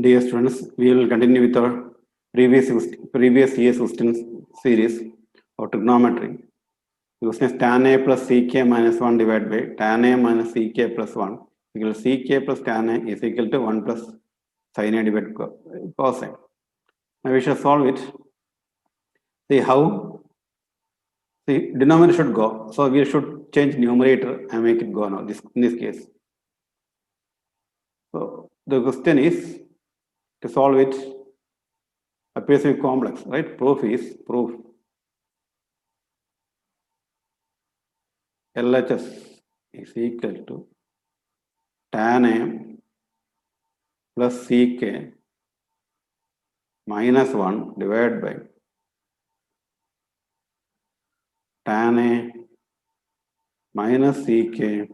Dear students, we will continue with our previous year's question series of trigonometry. The question is tan A plus ck minus 1 divided by tan A minus ck plus 1 equal to ck plus tan A is equal to 1 plus sin A divided by cos A. Now we shall solve it. See how the denominator should go. So we should change numerator and make it go now in this case. So the question is to solve it appears to be complex, right? Proof LHS is equal to tan A plus ck minus 1 divided by tan A minus ck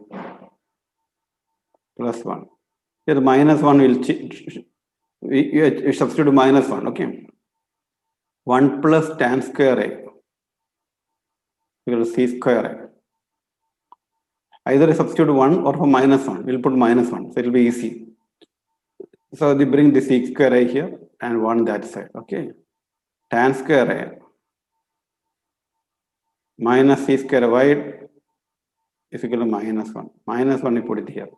plus 1. Here minus 1 will we substitute minus 1, okay? 1 plus tan square A equal to c square A. Either substitute 1 or for minus 1, we'll put minus 1, so it will be easy. So they bring the c square A here and 1 that side, okay? Tan square A minus c square y is equal to minus 1. Minus 1 we put it here.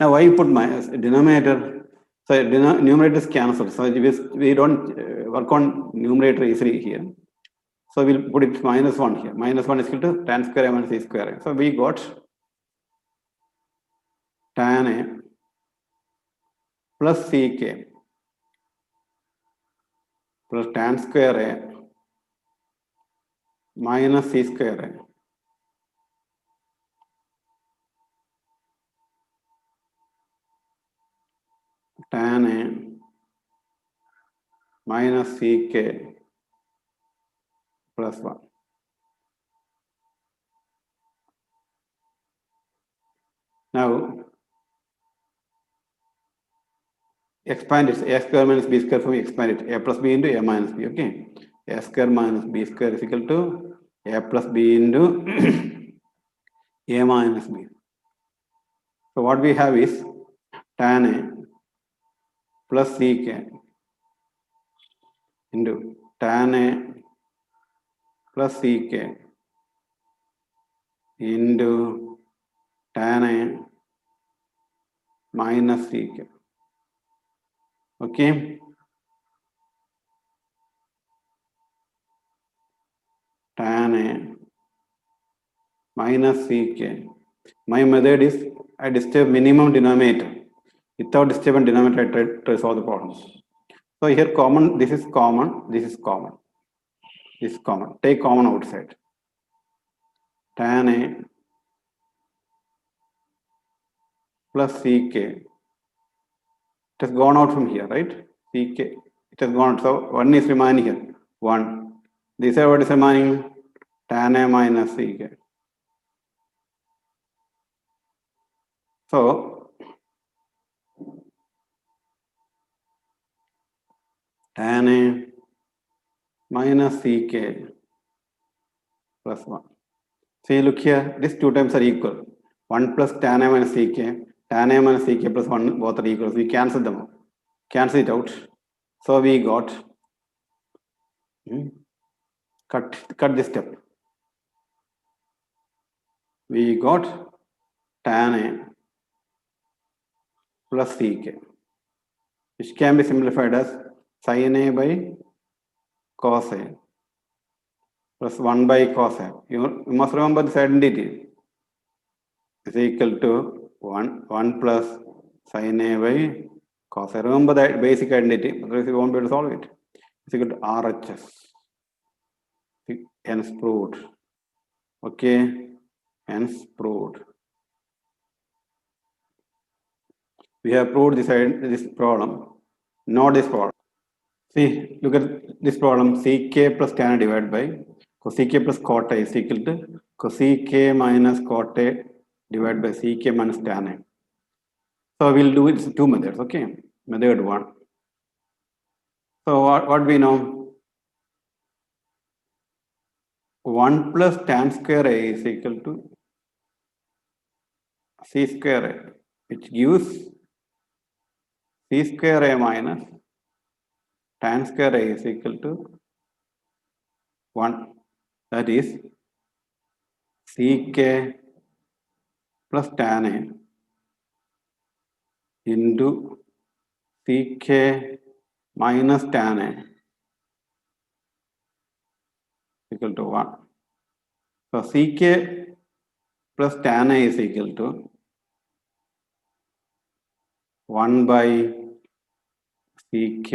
Now why you put minus denominator? So numerator is cancelled. So we don't work on numerator easily here. So we'll put it minus 1 here. Minus 1 is equal to tan square A minus c square A. So we got tan A plus ck plus tan square A minus c square A tan A minus ck plus 1. Now expand it. A square minus b square, from expand it. A plus b into a minus b, okay? A square minus b square is equal to a plus b into a minus b. So what we have is tan A plus ck into tan A plus ck into tan A minus ck. Okay? Tan A minus ck. My method is I disturb minimum denominator. Without disturbing denominator, I try to solve the problems. So here common, this is common, this is common. This is common. Take common outside. Tan A plus ck. It has gone out from here, right? Ck. It has gone out. So 1 is remaining here. 1. This is what is remaining? Tan A minus ck. So tan A minus ck plus 1. See, look here, these two terms are equal. 1 plus tan A minus ck, tan A minus ck plus 1, both are equal. So we cancel them. Cancel it out. So we got, cut this step. We got tan A plus ck, which can be simplified as sin A by cos A plus 1 by cos A. You must remember this identity is equal to 1 plus sin A by cos A. Remember that basic identity, otherwise you won't be able to solve it. It's equal to RHS. Hence proved. Okay, hence proved. We have proved this problem. Not this problem. See, look at this problem. Ck plus tan divided by cosec plus cot A is equal to cosec minus cot A divided by ck minus tan A. So we'll do it two methods. Okay, method 1. So what we know? 1 plus tan square A is equal to c square A, which gives C square A minus tan square A is equal to 1. That is Ck plus tan A into Ck minus tan A equal to 1. So Ck plus tan A is equal to 1 by Ck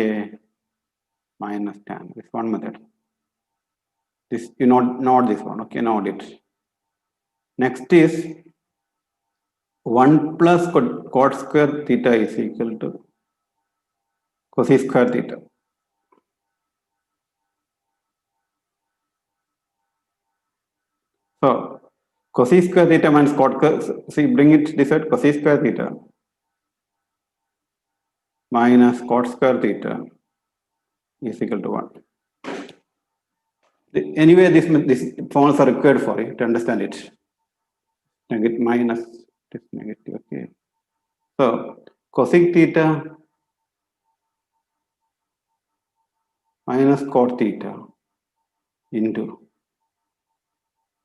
minus tan. This one method. This you not this one. Okay, note it. Next is 1 plus cot square theta is equal to cos square theta. So cos square theta minus cot square. See, bring it this side. Cos square theta minus cot square theta is equal to 1. Anyway, this formulas are required for you to understand it. Negative minus this negative. Okay. So cosec theta minus cot theta into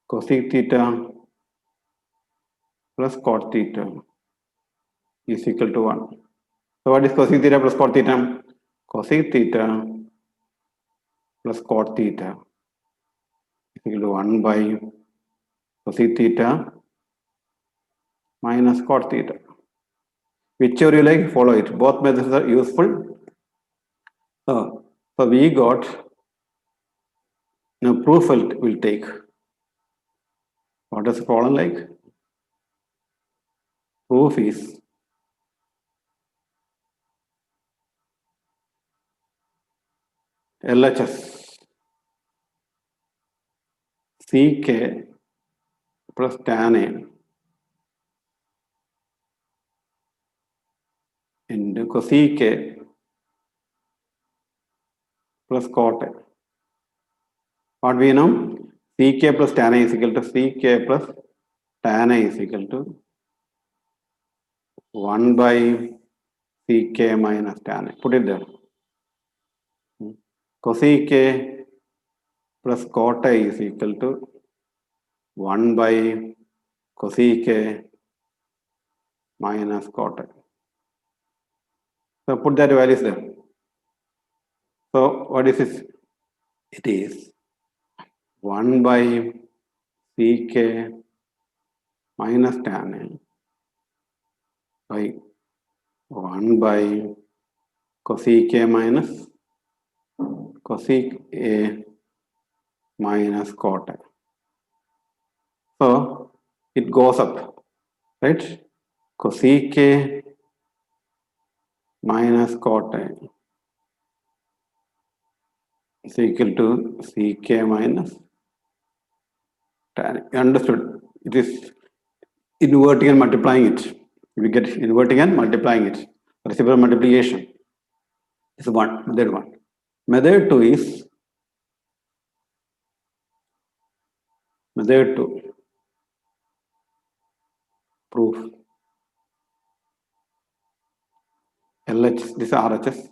cosec theta plus cot theta is equal to 1. So what is cosec theta plus cot theta? Cosec theta plus cot theta is equal to 1 by cosec theta minus cot theta. Whichever you like, follow it. Both methods are useful. So we got, now proof will take. What does the problem like? Proof is LHS Ck plus tan A into cosec plus cot A. What we know? Ck plus tan A is equal to Ck plus tan A is equal to 1 by Ck minus tan A. Put it there. Cosec plus cot A is equal to 1 by cosec minus cot A. So put that values there. So what is this? It is 1 by Ck minus tan A by 1 by cosec minus cosec A minus cot A. So it goes up, right? Cosec minus cot A is equal to Ck minus tan A. Understood? It is inverting and multiplying it. We get inverting and multiplying it. Reciprocal multiplication is method 1. Method 2 is method 2 proof. LHS, this is RHS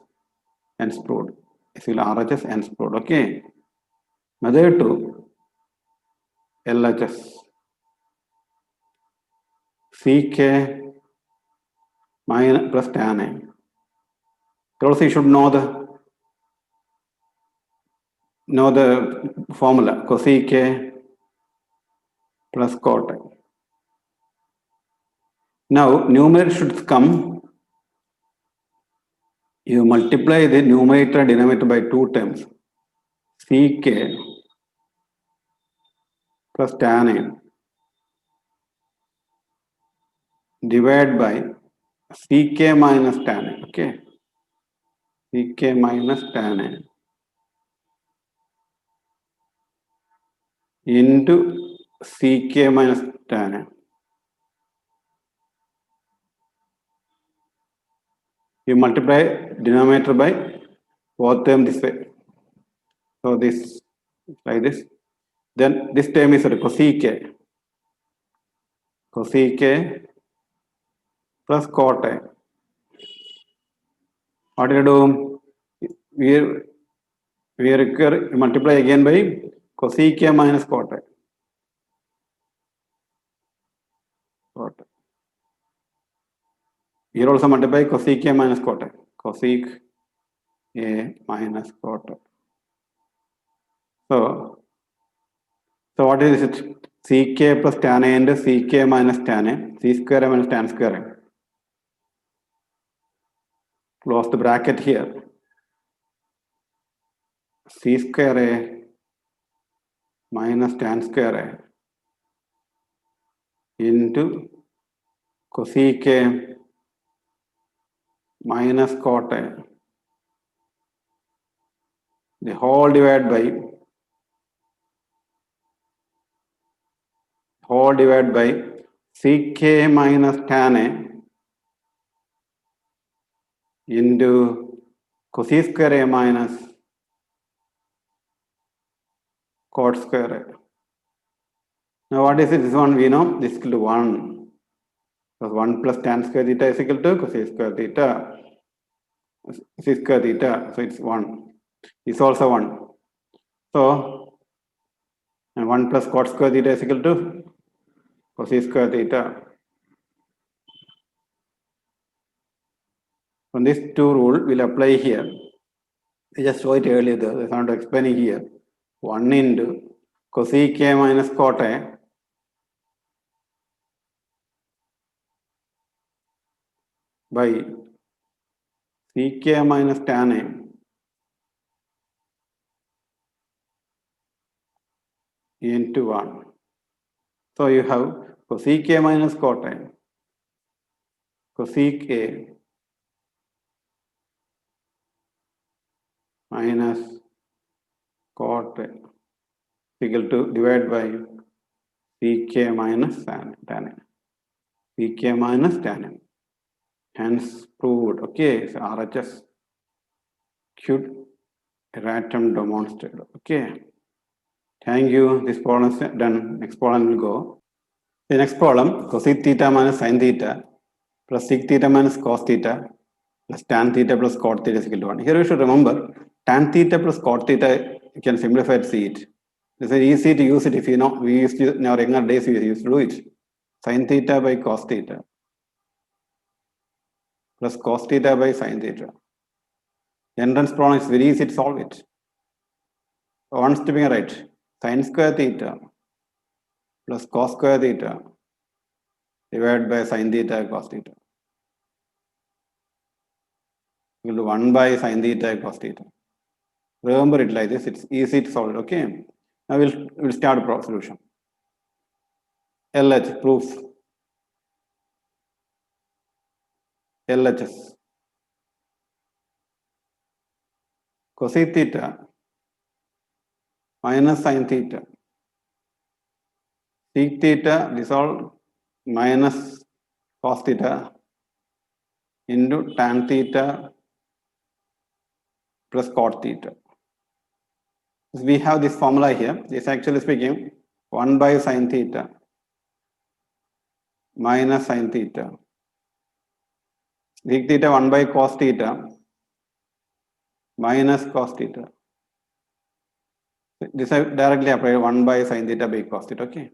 and proved. This will RHS and proved. Okay. Method 2 LHS Ck minus plus tan A. Also, you should know the formula cosec plus cot A. Now numerator should come. You multiply the numerator and denominator by 2 terms. Ck plus tan A divided by Ck minus tan A. Okay. Ck minus tan A into Ck minus tan A. You multiply denominator by both term this way. So this like this. Then this term is cosec plus cot A What do you do? We require multiply again by cosec A minus cot A. Here also multiply cosec A minus cot A. Cosec A minus cot A. So what is it? Ck plus tan A into ck minus tan A. C square A minus tan square A. Close the bracket here. C square A minus tan square A into cosec A minus cot A. The whole divided by ck minus tan A into cosec square A minus cot square A. Now what is it? This one we know, this is equal to 1. Because 1 plus tan square theta is equal to cosec square theta. C square theta, so it's 1. It's also 1. So, and 1 plus cot square theta is equal to cosec square theta. From this two rule will apply here. I just saw it earlier, I want to explain it here. 1 into cosec A minus cot A by ck minus tan A into 1. So you have cosec A minus cot A, cosec A minus cot A equal to divided by ck minus tan A. ck minus tan A. Hence proved. Okay, so RHS could erratum demonstrated. Okay. Thank you. This problem is done. Next problem will go. The next problem, cosec theta minus sin theta plus sec theta minus cos theta plus tan theta plus cot theta is equal to 1. Here we should remember tan theta plus cot theta, you can simplify it, see it. It's easy to use it if you know. We used to, in our younger days, we used to do it. Sin theta by cos theta plus cos theta by sin theta. Entrance problem is very easy to solve it. One stepping right, sin square theta plus cos square theta divided by sin theta cos theta equal to 1 by sin theta cos theta. Remember it like this, it's easy to solve it, okay? Now we'll start a solution. LH proof. LHS. Cosec theta minus sin theta. Sec theta dissolve minus cos theta into tan theta plus cot theta. We have this formula here. This actually speaking 1 by sin theta minus sin theta. Sec theta 1 by cos theta minus cos theta. This I directly apply 1 by sin theta by cos theta. Okay.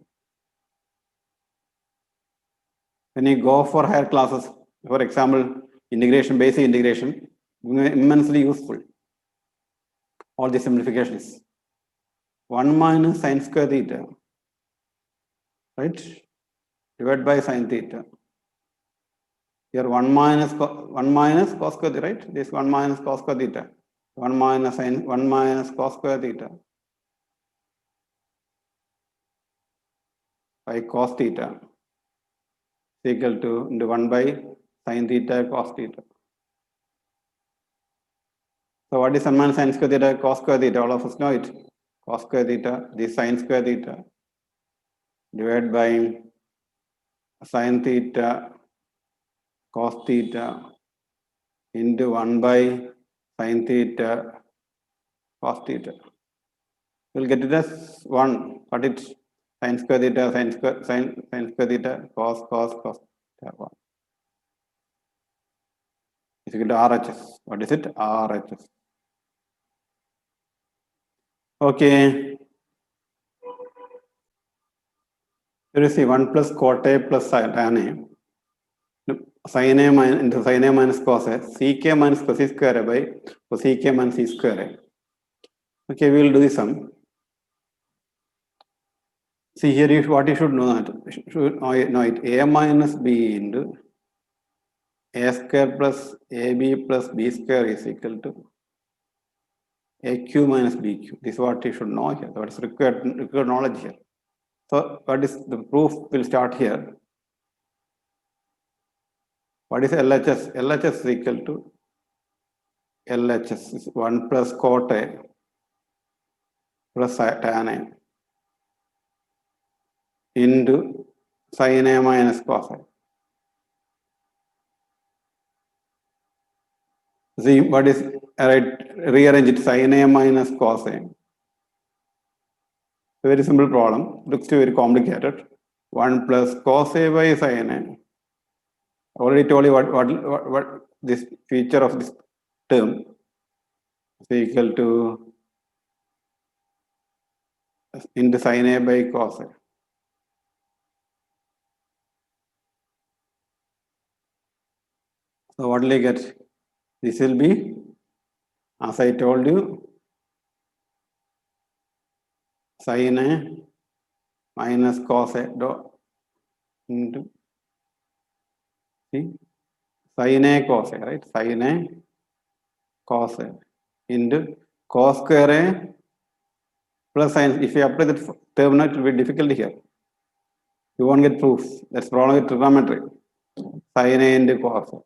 When you go for higher classes, for example, integration, basic integration, immensely useful. All the simplifications. 1 minus sin square theta, right? Divided by sin theta. Here 1 minus cos square theta, right? This 1 minus cos square theta. 1 minus cos square theta by cos theta is equal to into 1 by sin theta cos theta. So what is 1 minus sin square theta cos square theta? All of us know it. Cos square theta, this sin square theta divided by sin theta cos theta into 1 by sin theta cos theta. We'll get it as 1. What it sin square theta, sin square theta, cos theta, 1. is equal to RHS. What is it? RHS. Okay. Here you see 1 plus cot A plus tan A. Sin A minus into sin A minus cos A. Ck minus cos C square A by cosec minus C square A. Okay, we will do the sum. See here, what you should know that should know it A minus B into A square plus AB plus B square is equal to AQ minus BQ. This is what you should know here. What is required knowledge here. So what is the proof will start here. What is LHS? LHS is equal to LHS is 1 plus cot A plus tan A into sin A minus cos A. See what is rearrange it sin A minus cos A. A very simple problem. Looks very complicated. 1 plus cos A by sin A. Already told you what this feature of this term is equal to into sin A by cos A. So what will you get? This will be, as I told you, sin A minus cos A into sin A cos A, right? Sin A cos A into cos square A plus sin. If you apply that term, it will be difficult here. You won't get proof. That's problem with trigonometry. Sin A into cos A.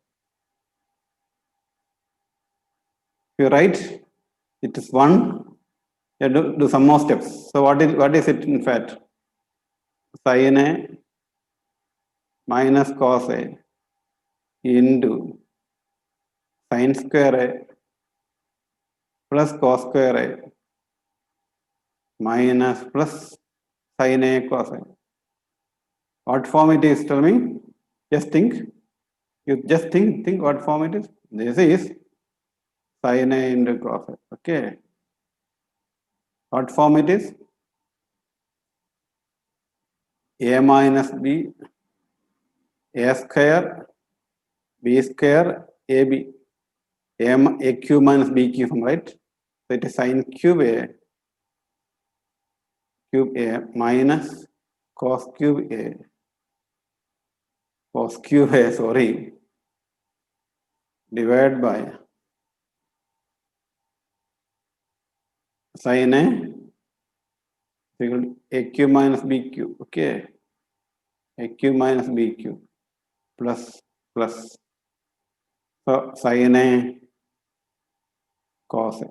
If you write, it is 1. You do some more steps. So what is it in fact? Sin A minus cos A into sin square A plus cos square A minus plus sin A cos A. What form it is? Tell me. Just think. You just think what form it is. This is sin A into cos A. Okay. What form it is? A minus B, A square, B square, AB. AQ minus BQ form, right? So it is sin cube A minus cos cube A. Cos cube A, sorry, divided by sin A equal to AQ minus BQ. Okay. AQ minus BQ plus. So sin A cos A.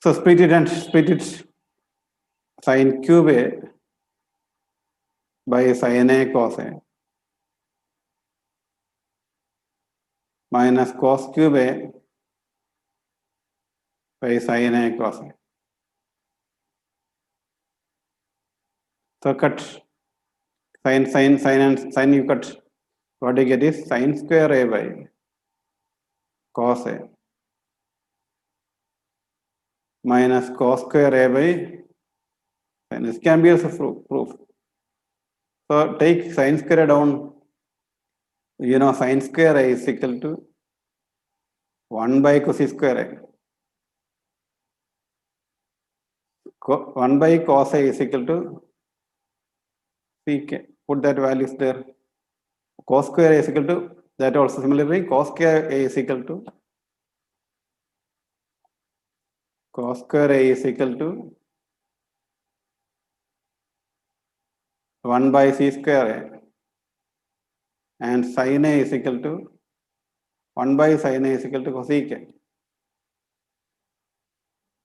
So split it sin cube A by sin A cos A minus cos cube A by sin A cos A. So cut sin you cut. What you get is sin square A by cos A minus cos square A by sin. This can be also proof. So take sin square down. You know sin square A is equal to 1 by cos square A. 1 by cos A is equal to Ck. Put that values there. Cos square A is equal to that also. Similarly, cos square A is equal to 1 by c square A, and sin A is equal to 1 by sin A is equal to cosec A.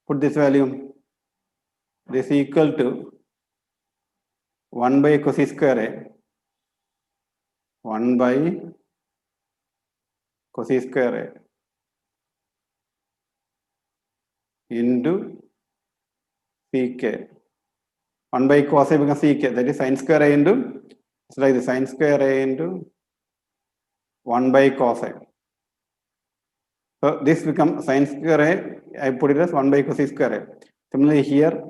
Put this value. This is equal to 1 by cos square A, 1 by cos square A into ck. 1 by cos A becomes ck. That is sin square A into, it's like the sin square A into 1 by cos A. So this becomes sin square A. I put it as 1 by cos square A. Similarly here,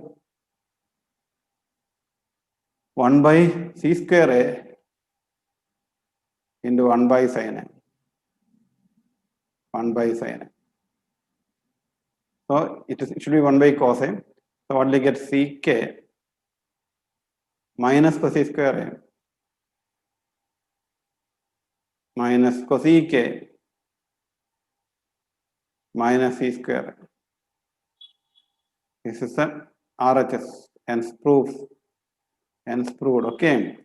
1 by c square A into 1 by sin A. 1 by sin A. So it should be 1 by cos A. So what will you get? Ck minus cos square A minus cosec A minus c square. This is the RHS, hence proved, okay.